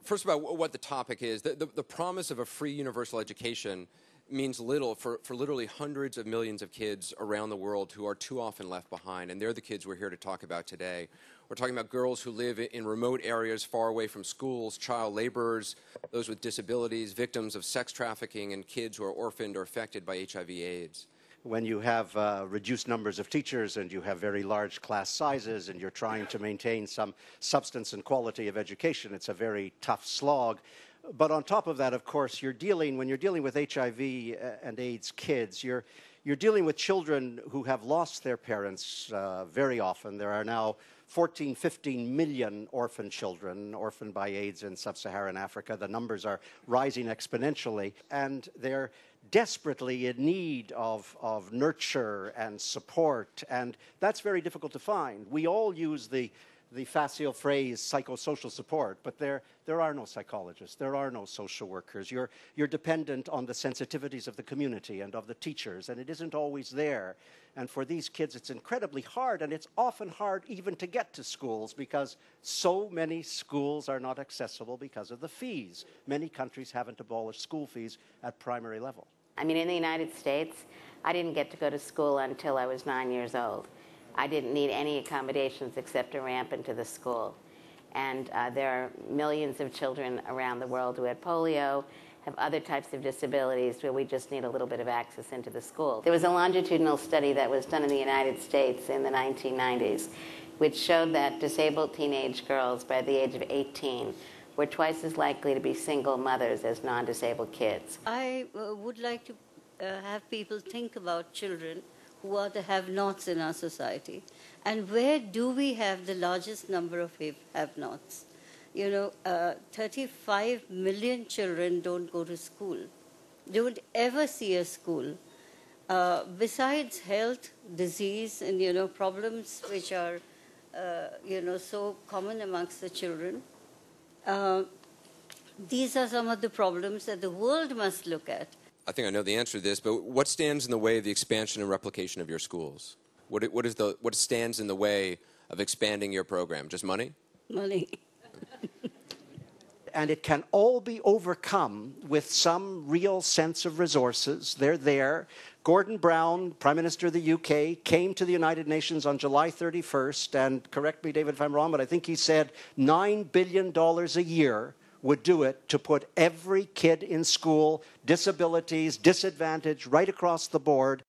First, about what the topic is. The promise of a free universal education means little for literally hundreds of millions of kids around the world who are too often left behind, and they're the kids we're here to talk about today. We're talking about girls who live in remote areas far away from schools, child laborers, those with disabilities, victims of sex trafficking, and kids who are orphaned or affected by HIV/AIDS. When you have reduced numbers of teachers and you have very large class sizes and you're trying to maintain some substance and quality of education, it's a very tough slog. But on top of that, of course, when you're dealing with HIV and AIDS kids, you're dealing with children who have lost their parents very often. There are now 14, 15 million orphan children, orphaned by AIDS in sub-Saharan Africa. The numbers are rising exponentially, and they're desperately in need of nurture and support, and that's very difficult to find. We all use the facile phrase psychosocial support, but there are no psychologists, there are no social workers. You're dependent on the sensitivities of the community and of the teachers, and it isn't always there. And for these kids, it's incredibly hard, and it's often hard even to get to schools because so many schools are not accessible because of the fees. Many countries haven't abolished school fees at primary level. I mean, in the United States, I didn't get to go to school until I was 9 years old. I didn't need any accommodations except a ramp into the school. And there are millions of children around the world who had polio, have other types of disabilities where we just need a little bit of access into the school. There was a longitudinal study that was done in the United States in the 1990s, which showed that disabled teenage girls by the age of 18 were twice as likely to be single mothers as non-disabled kids. I would like to have people think about children who are the have-nots in our society. And where do we have the largest number of have-nots? You know, 35 million children don't go to school, don't ever see a school. Besides health, disease, and, you know, problems which are, you know, so common amongst the children, these are some of the problems that the world must look at. I think I know the answer to this, but what stands in the way of the expansion and replication of your schools? What stands in the way of expanding your program? Just money? Money. And it can all be overcome with some real sense of resources. They're there. Gordon Brown, Prime Minister of the UK, came to the United Nations on July 31st, and correct me, David, if I'm wrong, but I think he said $9 billion a year would do it to put every kid in school, disabilities, disadvantage, right across the board.